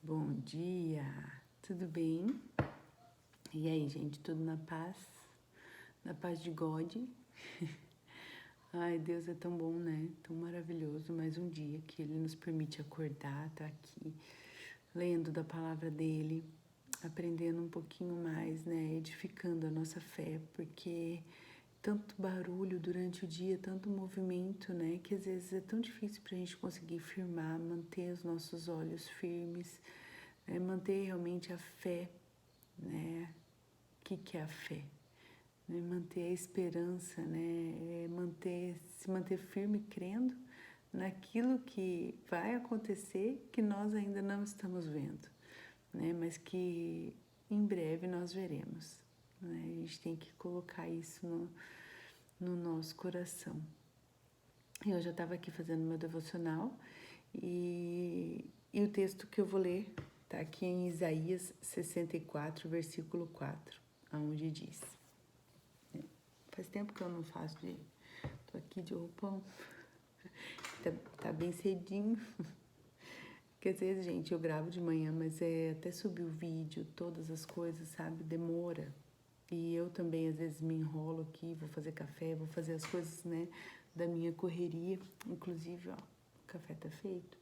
Bom dia, tudo bem? E aí, gente, tudo na paz? Na paz de God? Ai, Deus é tão bom, né? Tão maravilhoso. Mais um dia que Ele nos permite acordar, tá aqui, lendo da palavra dEle, aprendendo um pouquinho mais, né? Edificando a nossa fé, porque tanto barulho durante o dia, tanto movimento, né? Que às vezes é tão difícil pra gente conseguir firmar, manter os nossos olhos firmes, né? Manter realmente a fé, né? O que é a fé? Né? Manter a esperança, né? Se manter firme crendo naquilo que vai acontecer que nós ainda não estamos vendo, né? Mas que em breve nós veremos, né? A gente tem que colocar isso no nosso coração. Eu já estava aqui fazendo meu devocional e o texto que eu vou ler está aqui em Isaías 64, versículo 4, onde diz: faz tempo que eu não faço tô aqui de roupão, tá bem cedinho, porque às vezes, gente, eu gravo de manhã, mas até subir o vídeo, todas as coisas, sabe, demora. E eu também, às vezes, me enrolo aqui, vou fazer café, vou fazer as coisas, né, da minha correria. Inclusive, ó, o café tá feito.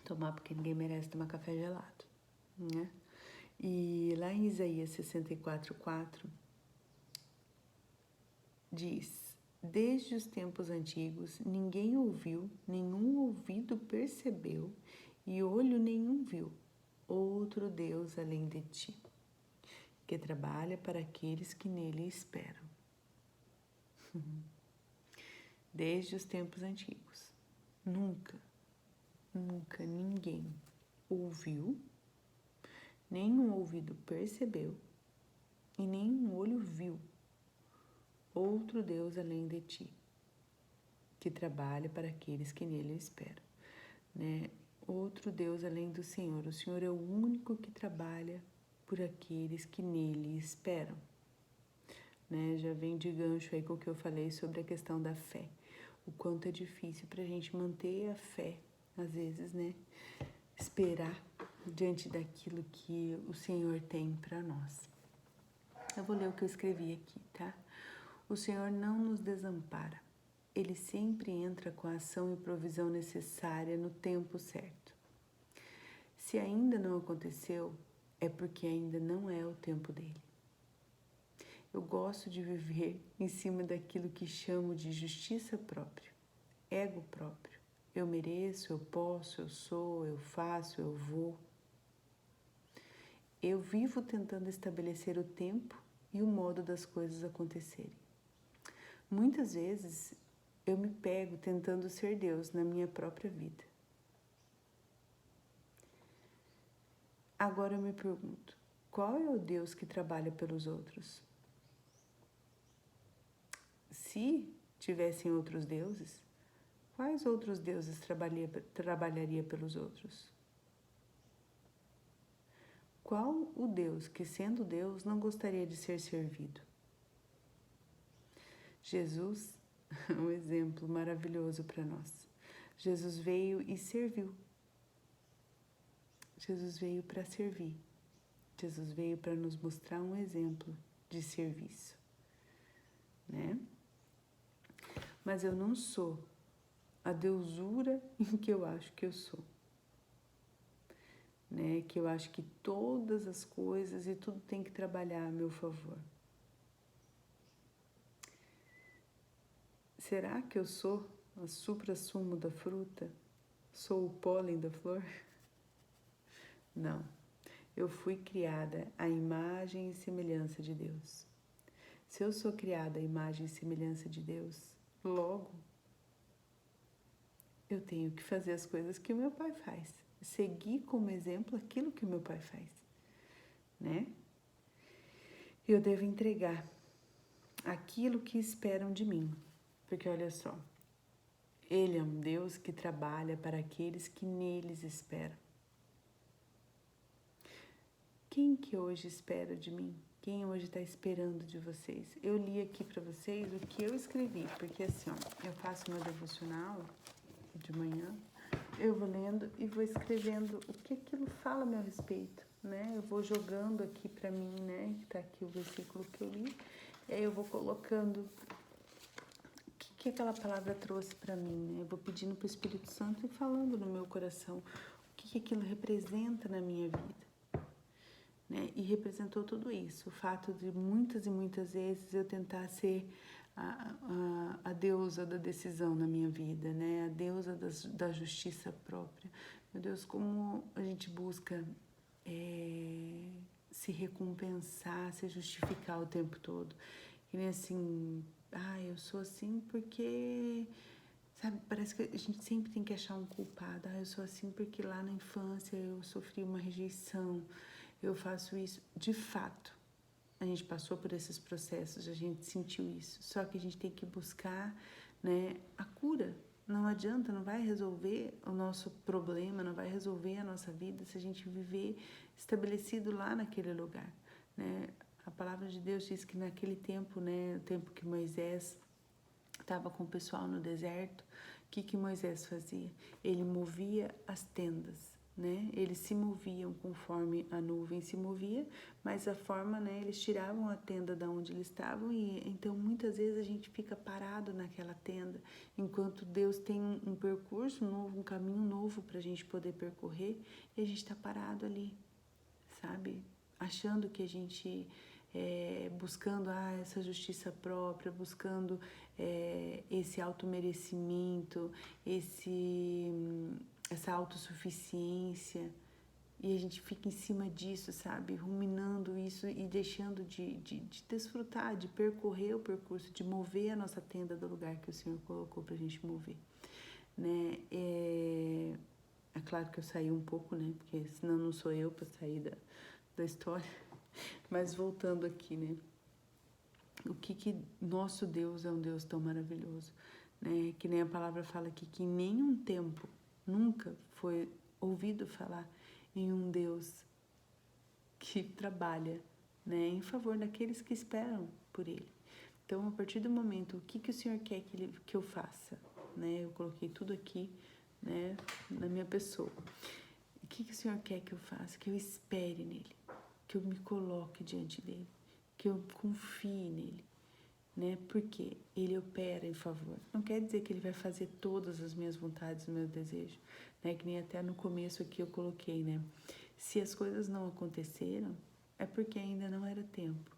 Tomar, porque ninguém merece tomar café gelado, né? E lá em Isaías 64:4 diz: desde os tempos antigos, ninguém ouviu, nenhum ouvido percebeu, e olho nenhum viu outro Deus além de ti, que trabalha para aqueles que nele esperam. Desde os tempos antigos, nunca ninguém ouviu, nenhum ouvido percebeu e nenhum olho viu outro Deus além de ti, que trabalha para aqueles que nele esperam, né? Outro Deus além do Senhor. O Senhor é o único que trabalha por aqueles que nele esperam, né? Já vem de gancho aí com o que eu falei sobre a questão da fé. O quanto é difícil para a gente manter a fé, às vezes, né? Esperar diante daquilo que o Senhor tem para nós. Eu vou ler o que eu escrevi aqui, tá? O Senhor não nos desampara. Ele sempre entra com a ação e provisão necessária no tempo certo. Se ainda não aconteceu, é porque ainda não é o tempo dele. Eu gosto de viver em cima daquilo que chamo de justiça própria, ego próprio. Eu mereço, eu posso, eu sou, eu faço, eu vou. Eu vivo tentando estabelecer o tempo e o modo das coisas acontecerem. Muitas vezes eu me pego tentando ser Deus na minha própria vida. Agora eu me pergunto, qual é o Deus que trabalha pelos outros? Se tivessem outros deuses, quais outros deuses trabalharia pelos outros? Qual o Deus que, sendo Deus, não gostaria de ser servido? Jesus é um exemplo maravilhoso para nós. Jesus veio e serviu. Jesus veio para servir. Jesus veio para nos mostrar um exemplo de serviço, né? Mas eu não sou a deusura em que eu acho que eu sou, né? Que eu acho que todas as coisas e tudo tem que trabalhar a meu favor. Será que eu sou o suprassumo da fruta? Sou o pólen da flor? Não. Eu fui criada à imagem e semelhança de Deus. Se eu sou criada à imagem e semelhança de Deus, logo eu tenho que fazer as coisas que o meu pai faz. Seguir como exemplo aquilo que o meu pai faz, né? Eu devo entregar aquilo que esperam de mim. Porque olha só, Ele é um Deus que trabalha para aqueles que neles esperam. Quem que hoje espera de mim? Quem hoje está esperando de vocês? Eu li aqui para vocês o que eu escrevi, porque assim, ó, eu faço meu devocional de manhã, eu vou lendo e vou escrevendo o que aquilo fala a meu respeito, né? Eu vou jogando aqui pra mim, né? Que tá aqui o versículo que eu li. E aí eu vou colocando o que aquela palavra trouxe pra mim, né? Eu vou pedindo pro Espírito Santo e falando no meu coração o que aquilo representa na minha vida, né? E representou tudo isso. O fato de muitas e muitas vezes eu tentar ser a deusa da decisão na minha vida, né? A deusa da justiça própria. Meu Deus, como a gente busca se recompensar, se justificar o tempo todo. Que nem assim, eu sou assim porque, sabe, parece que a gente sempre tem que achar um culpado. Eu sou assim porque lá na infância eu sofri uma rejeição, eu faço isso. De fato, a gente passou por esses processos, a gente sentiu isso. Só que a gente tem que buscar, né, a cura. Não adianta, não vai resolver o nosso problema, não vai resolver a nossa vida se a gente viver estabelecido lá naquele lugar, né? A palavra de Deus diz que naquele tempo, né, o tempo que Moisés estava com o pessoal no deserto, o que Moisés fazia? Ele movia as tendas, né? Eles se moviam conforme a nuvem se movia, mas a forma, né? Eles tiravam a tenda da onde eles estavam e então muitas vezes a gente fica parado naquela tenda, enquanto Deus tem um percurso novo, um caminho novo para a gente poder percorrer e a gente está parado ali, sabe? Achando que a gente buscando essa justiça própria, buscando esse automerecimento, essa autossuficiência, e a gente fica em cima disso, sabe? Ruminando isso e deixando de desfrutar, de percorrer o percurso, de mover a nossa tenda do lugar que o Senhor colocou pra gente mover, né? É claro que eu saí um pouco, né? Porque senão não sou eu para sair da história. Mas voltando aqui, né? O que nosso Deus é um Deus tão maravilhoso, né? Que nem a palavra fala aqui, que em nenhum tempo, nunca foi ouvido falar em um Deus que trabalha, né? Em favor daqueles que esperam por Ele. Então, a partir do momento, o que o Senhor quer que eu faça, né? Eu coloquei tudo aqui, né? Na minha pessoa. O que o Senhor quer que eu faça? Que eu espere nele, que eu me coloque diante dele, que eu confie nele, né? Porque ele opera em favor. Não quer dizer que ele vai fazer todas as minhas vontades, os meus desejos, né? Que nem até no começo aqui eu coloquei, né? Se as coisas não aconteceram, é porque ainda não era tempo.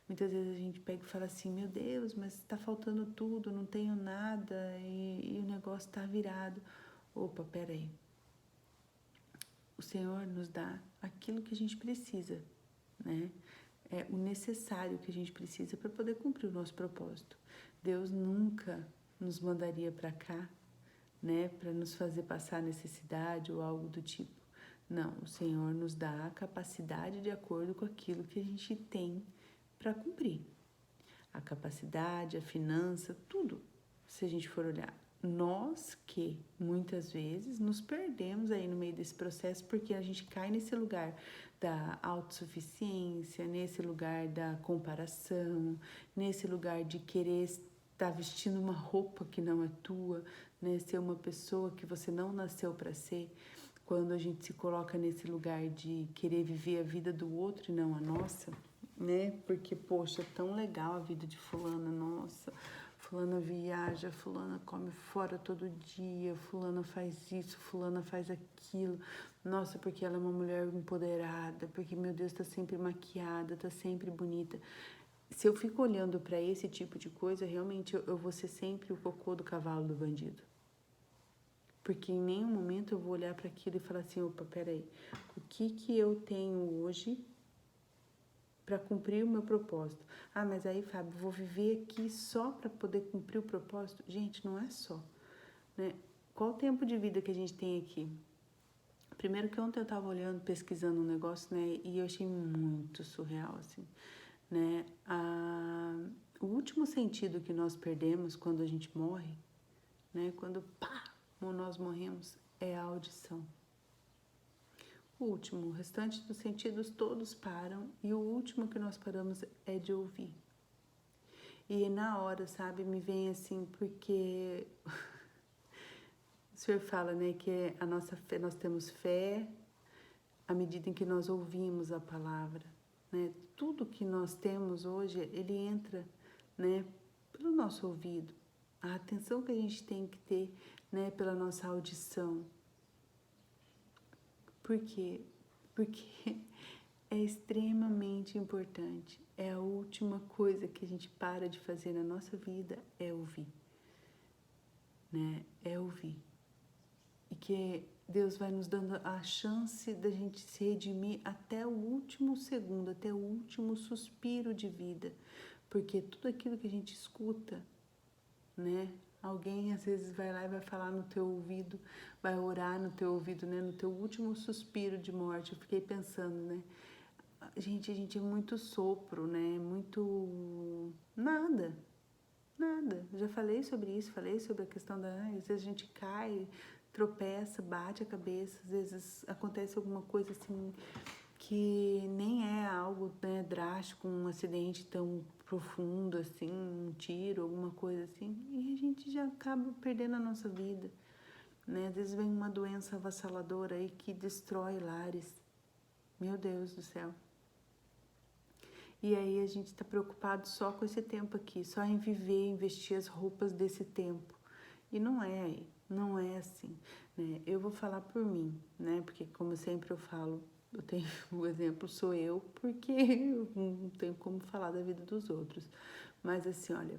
Muitas vezes a gente pega e fala assim, meu Deus, mas está faltando tudo, não tenho nada e o negócio está virado. Opa, peraí. O Senhor nos dá aquilo que a gente precisa, né? É o necessário que a gente precisa para poder cumprir o nosso propósito. Deus nunca nos mandaria para cá, né, para nos fazer passar necessidade ou algo do tipo. Não, o Senhor nos dá a capacidade de acordo com aquilo que a gente tem para cumprir. A capacidade, a finança, tudo. Se a gente for olhar, nós que muitas vezes nos perdemos aí no meio desse processo porque a gente cai nesse lugar da autossuficiência, nesse lugar da comparação, nesse lugar de querer estar vestindo uma roupa que não é tua, né? Ser uma pessoa que você não nasceu para ser. Quando a gente se coloca nesse lugar de querer viver a vida do outro e não a nossa, né? Porque, poxa, é tão legal a vida de fulana, nossa, fulana viaja, fulana come fora todo dia, fulana faz isso, fulana faz aquilo, nossa, porque ela é uma mulher empoderada, porque, meu Deus, tá sempre maquiada, tá sempre bonita. Se eu fico olhando para esse tipo de coisa, realmente eu vou ser sempre o cocô do cavalo do bandido. Porque em nenhum momento eu vou olhar para aquilo e falar assim, opa, peraí, o que eu tenho hoje para cumprir o meu propósito? Mas aí, Fábio, vou viver aqui só para poder cumprir o propósito? Gente, não é só, né? Qual o tempo de vida que a gente tem aqui? Primeiro que ontem eu estava olhando, pesquisando um negócio, né? E eu achei muito surreal, assim, né? O último sentido que nós perdemos quando a gente morre, né? Quando, nós morremos, é a audição. O último, o restante dos sentidos todos param e o último que nós paramos é de ouvir. E na hora, sabe, me vem assim, porque Senhor fala, né, que a nossa fé, nós temos fé à medida em que nós ouvimos a palavra, né? Tudo que nós temos hoje, ele entra, né, pelo nosso ouvido. A atenção que a gente tem que ter, né, pela nossa audição. Por quê? Porque é extremamente importante. É a última coisa que a gente para de fazer na nossa vida é ouvir, né? É ouvir. E que Deus vai nos dando a chance da gente se redimir até o último segundo, até o último suspiro de vida. Porque tudo aquilo que a gente escuta, né? Alguém às vezes vai lá e vai falar no teu ouvido, vai orar no teu ouvido, né? No teu último suspiro de morte. Eu fiquei pensando, né? Gente, a gente é muito sopro, né? Muito nada, nada. Eu já falei sobre isso, falei sobre a questão da... Às vezes a gente cai, tropeça, bate a cabeça, às vezes acontece alguma coisa assim que nem é algo, né, drástico, um acidente tão profundo assim, um tiro, alguma coisa assim, e a gente já acaba perdendo a nossa vida, né? Às vezes vem uma doença avassaladora aí que destrói lares. Meu Deus do céu. E aí a gente está preocupado só com esse tempo aqui, só em viver, em vestir as roupas desse tempo. E não é assim, né? Eu vou falar por mim, né? Porque como sempre eu falo, eu tenho o exemplo sou eu, porque eu não tenho como falar da vida dos outros. Mas assim, olha,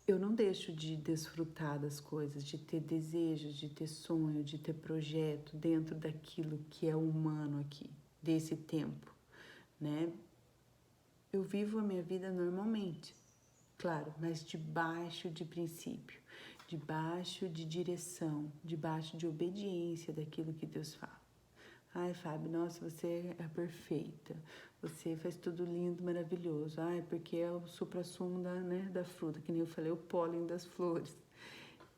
eu não deixo de desfrutar das coisas, de ter desejos, de ter sonho, de ter projeto dentro daquilo que é humano aqui, desse tempo, né? Eu vivo a minha vida normalmente, claro, mas debaixo de princípio, debaixo de direção, debaixo de obediência daquilo que Deus fala. Ai, Fábio, nossa, você é perfeita, você faz tudo lindo, maravilhoso. Ai, porque é o suprassumo da, né, da fruta, que nem eu falei, o pólen das flores.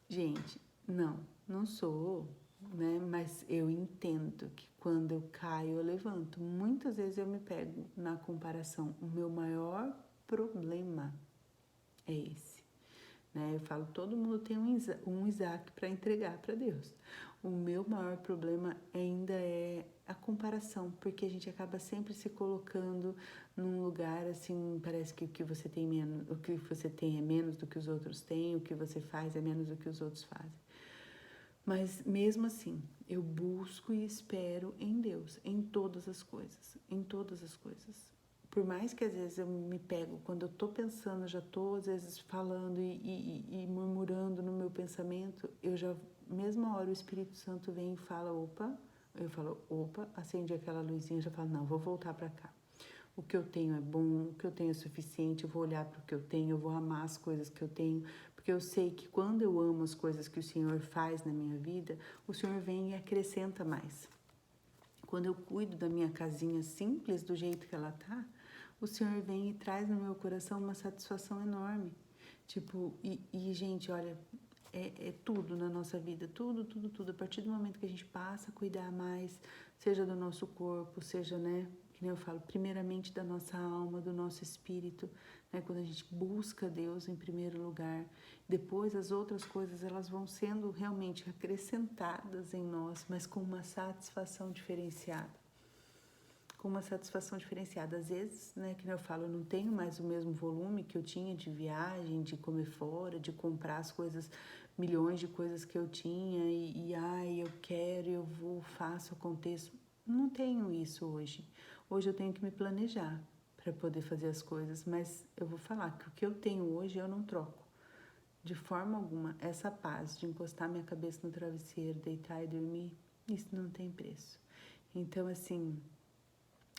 Gente, não sou, né? Mas eu entendo que quando eu caio, eu levanto. Muitas vezes eu me pego na comparação. O meu maior problema é esse, né? Eu falo, todo mundo tem um Isaac para entregar para Deus. O meu maior problema ainda é a comparação, porque a gente acaba sempre se colocando num lugar assim, parece que o que você tem menos, o que você tem é menos do que os outros têm, o que você faz é menos do que os outros fazem. Mas mesmo assim, eu busco e espero em Deus, em todas as coisas, em todas as coisas. Por mais que às vezes eu me pego, quando eu tô pensando, já tô às vezes falando e murmurando no meu pensamento, eu já, mesma hora o Espírito Santo vem e fala, opa, eu falo, opa, acende aquela luzinha, eu já falo, não, vou voltar para cá. O que eu tenho é bom, o que eu tenho é suficiente, eu vou olhar para o que eu tenho, eu vou amar as coisas que eu tenho, porque eu sei que quando eu amo as coisas que o Senhor faz na minha vida, o Senhor vem e acrescenta mais. Quando eu cuido da minha casinha simples, do jeito que ela tá, o Senhor vem e traz no meu coração uma satisfação enorme. Tipo, gente, olha, é tudo na nossa vida, tudo, tudo, tudo. A partir do momento que a gente passa a cuidar mais, seja do nosso corpo, seja, né, que nem eu falo, primeiramente da nossa alma, do nosso espírito, né, quando a gente busca Deus em primeiro lugar, depois as outras coisas elas vão sendo realmente acrescentadas em nós, mas com uma satisfação diferenciada. Com uma satisfação diferenciada. Às vezes, né, que eu falo, eu não tenho mais o mesmo volume que eu tinha de viagem, de comer fora, de comprar as coisas, milhões de coisas que eu tinha ai, eu quero, eu vou, faço, aconteço. Não tenho isso hoje. Hoje eu tenho que me planejar para poder fazer as coisas, mas eu vou falar que o que eu tenho hoje eu não troco. De forma alguma, essa paz de encostar minha cabeça no travesseiro, deitar e dormir, isso não tem preço. Então, assim,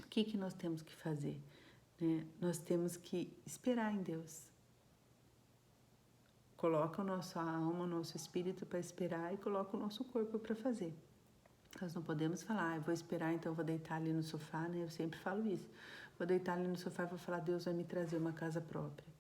o que nós temos que fazer? Né? Nós temos que esperar em Deus. Coloca a nossa alma, o nosso espírito para esperar e coloca o nosso corpo para fazer. Nós não podemos falar, eu vou esperar, então eu vou deitar ali no sofá, né? Eu sempre falo isso. Vou deitar ali no sofá e vou falar, Deus vai me trazer uma casa própria.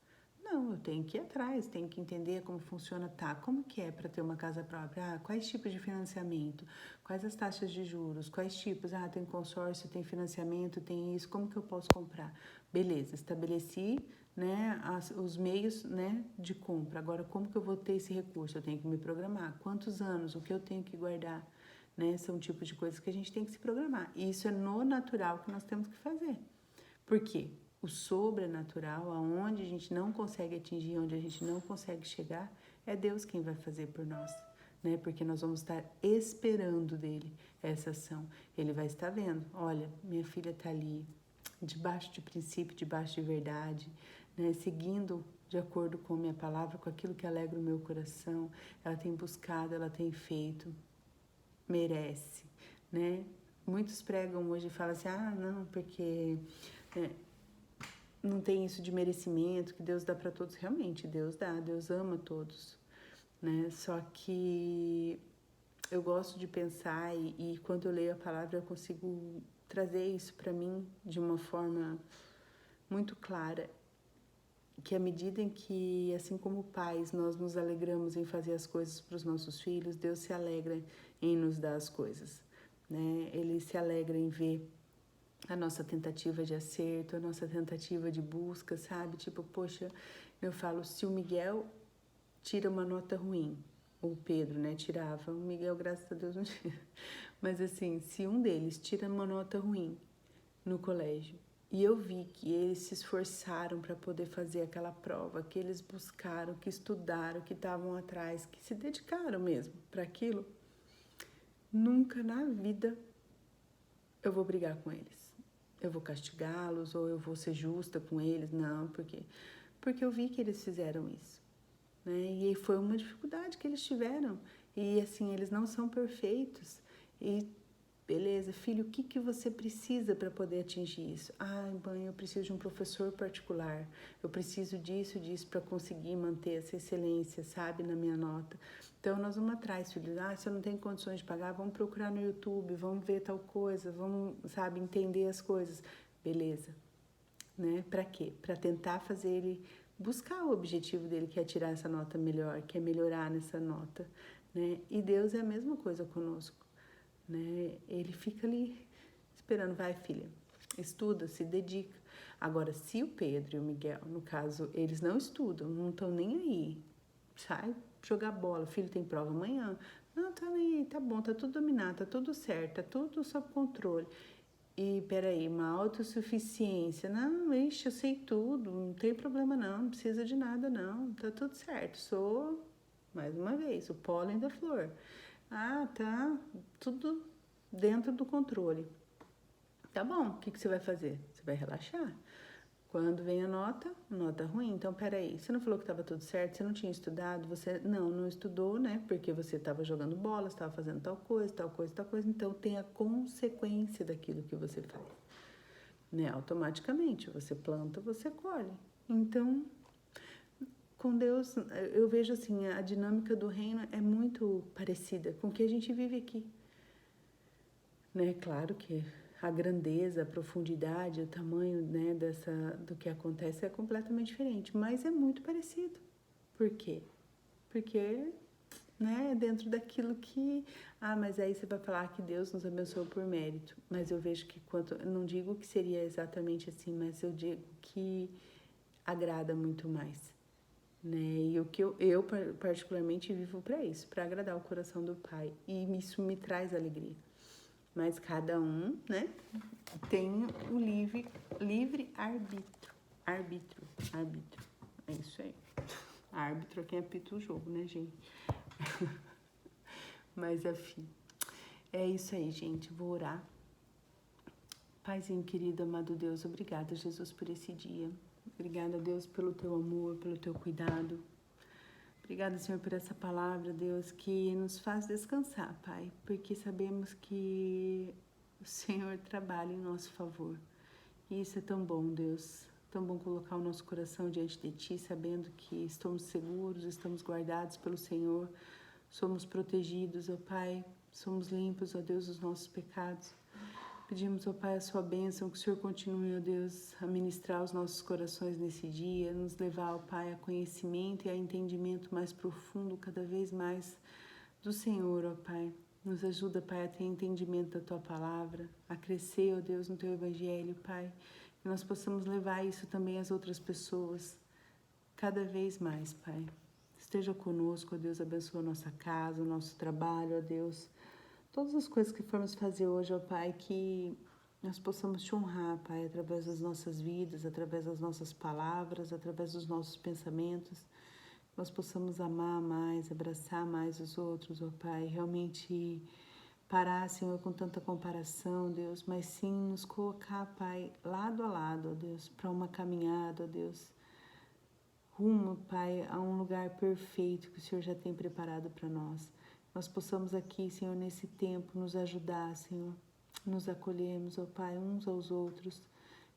Não, eu tenho que ir atrás, tenho que entender como funciona, tá? Como que é para ter uma casa própria? Ah, quais tipos de financiamento? Quais as taxas de juros? Quais tipos? Ah, tem consórcio, tem financiamento, tem isso, como que eu posso comprar? Beleza, estabeleci, né, os meios, né, de compra. Agora, como que eu vou ter esse recurso? Eu tenho que me programar. Quantos anos? O que eu tenho que guardar? Né? São tipos de coisas que a gente tem que se programar. E isso é no natural que nós temos que fazer. Por quê? O sobrenatural, aonde a gente não consegue atingir, onde a gente não consegue chegar, é Deus quem vai fazer por nós, né? Porque nós vamos estar esperando dele essa ação. Ele vai estar vendo, olha, minha filha está ali, debaixo de princípio, debaixo de verdade, né? Seguindo de acordo com a minha palavra, com aquilo que alegra o meu coração. Ela tem buscado, ela tem feito, merece, né? Muitos pregam hoje e falam assim, não, porque não tem isso de merecimento, que Deus dá para todos. Realmente, Deus dá, Deus ama todos, né? Só que eu gosto de pensar e quando eu leio a palavra eu consigo trazer isso para mim de uma forma muito clara, que à medida em que, assim como pais, nós nos alegramos em fazer as coisas para os nossos filhos, Deus se alegra em nos dar as coisas, né? Ele se alegra em ver a nossa tentativa de acerto, a nossa tentativa de busca, sabe? Tipo, poxa, eu falo, se o Miguel tira uma nota ruim, ou o Pedro, né, tirava, o Miguel, graças a Deus, não tira. Mas assim, se um deles tira uma nota ruim no colégio, e eu vi que eles se esforçaram para poder fazer aquela prova, que eles buscaram, que estudaram, que estavam atrás, que se dedicaram mesmo para aquilo, nunca na vida eu vou brigar com eles. Eu vou castigá-los ou eu vou ser justa com eles, não, porque eu vi que eles fizeram isso, né? E foi uma dificuldade que eles tiveram. E assim, eles não são perfeitos. E beleza, filho, o que você precisa para poder atingir isso? Mãe, eu preciso de um professor particular. Eu preciso disso para conseguir manter essa excelência, sabe, na minha nota. Então, nós vamos atrás, filho. Se eu não tenho condições de pagar, vamos procurar no YouTube, vamos ver tal coisa, vamos, sabe, entender as coisas. Beleza, né? Para quê? Para tentar fazer ele buscar o objetivo dele, que é tirar essa nota melhor, que é melhorar nessa nota, né? E Deus é a mesma coisa conosco, né? Ele fica ali esperando, vai, filha, estuda, se dedica. Agora, se o Pedro e o Miguel, no caso, eles não estudam, não estão nem aí, sai jogar bola, filho, tem prova amanhã, não, tá nem aí, tá bom, tá tudo dominado, tá tudo certo, tá tudo sob controle. E, peraí, uma autossuficiência, não, ixi, eu sei tudo, não tem problema não precisa de nada não, tá tudo certo, sou, mais uma vez, o pólen da flor. Tá tudo dentro do controle. Tá bom, o que você vai fazer? Você vai relaxar. Quando vem a nota ruim, então peraí, você não falou que estava tudo certo, você não tinha estudado, você não estudou, né? Porque você estava jogando bola, estava fazendo tal coisa, então tem a consequência daquilo que você faz, né? Automaticamente, você planta, você colhe. Então, com Deus, eu vejo assim, a dinâmica do reino é muito parecida com o que a gente vive aqui, né? Claro que a grandeza, a profundidade, o tamanho, né, do que acontece é completamente diferente, mas é muito parecido. Por quê? Porque, né, dentro daquilo que... mas aí você vai falar que Deus nos abençoou por mérito. Mas eu vejo que, não digo que seria exatamente assim, mas eu digo que agrada muito mais, né? E o que eu particularmente vivo para isso, para agradar o coração do Pai. E isso me traz alegria. Mas cada um, né, tem o livre arbítrio. Arbítrio. É isso aí. Árbitro é quem apita o jogo, né, gente? Mas, enfim, é isso aí, gente. Vou orar. Paizinho querido, amado Deus, obrigada, Jesus, por esse dia. Obrigada, Deus, pelo teu amor, pelo teu cuidado. Obrigada, Senhor, por essa palavra, Deus, que nos faz descansar, Pai, porque sabemos que o Senhor trabalha em nosso favor. E isso é tão bom, Deus. Tão bom colocar o nosso coração diante de Ti, sabendo que estamos seguros, estamos guardados pelo Senhor, somos protegidos, ó Pai, somos limpos, ó Deus, dos nossos pecados. Pedimos, ó Pai, a Sua bênção, que o Senhor continue, ó Deus, a ministrar os nossos corações nesse dia, nos levar, ó Pai, a conhecimento e a entendimento mais profundo, cada vez mais do Senhor, ó Pai. Nos ajuda, Pai, a ter entendimento da Tua palavra, a crescer, ó Deus, no Teu Evangelho, Pai. que nós possamos levar isso também às outras pessoas, cada vez mais, Pai. Esteja conosco, ó Deus, abençoa a nossa casa, o nosso trabalho, ó Deus. Todas as coisas que formos fazer hoje, ó Pai, que nós possamos te honrar, Pai, através das nossas vidas, através das nossas palavras, através dos nossos pensamentos. Nós possamos amar mais, abraçar mais os outros, ó Pai, realmente parar, Senhor, com tanta comparação, Deus, mas sim nos colocar, Pai, lado a lado, ó Deus, para uma caminhada, ó Deus, rumo, Pai, a um lugar perfeito que o Senhor já tem preparado para nós. Nós possamos aqui, Senhor, nesse tempo, nos ajudar, Senhor, nos acolhermos, ó Pai, uns aos outros,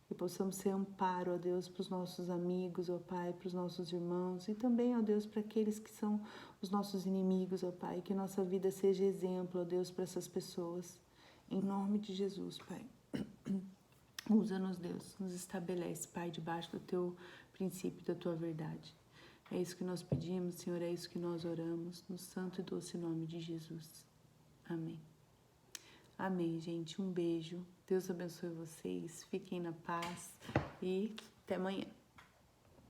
que possamos ser amparo, ó Deus, para os nossos amigos, ó Pai, para os nossos irmãos e também, ó Deus, para aqueles que são os nossos inimigos, ó Pai, que nossa vida seja exemplo, ó Deus, para essas pessoas. Em nome de Jesus, Pai. Usa-nos, Deus, nos estabelece, Pai, debaixo do Teu princípio, da Tua verdade. É isso que nós pedimos, Senhor, é isso que nós oramos, no santo e doce nome de Jesus. Amém. Amém, gente. Um beijo. Deus abençoe vocês. Fiquem na paz e até amanhã.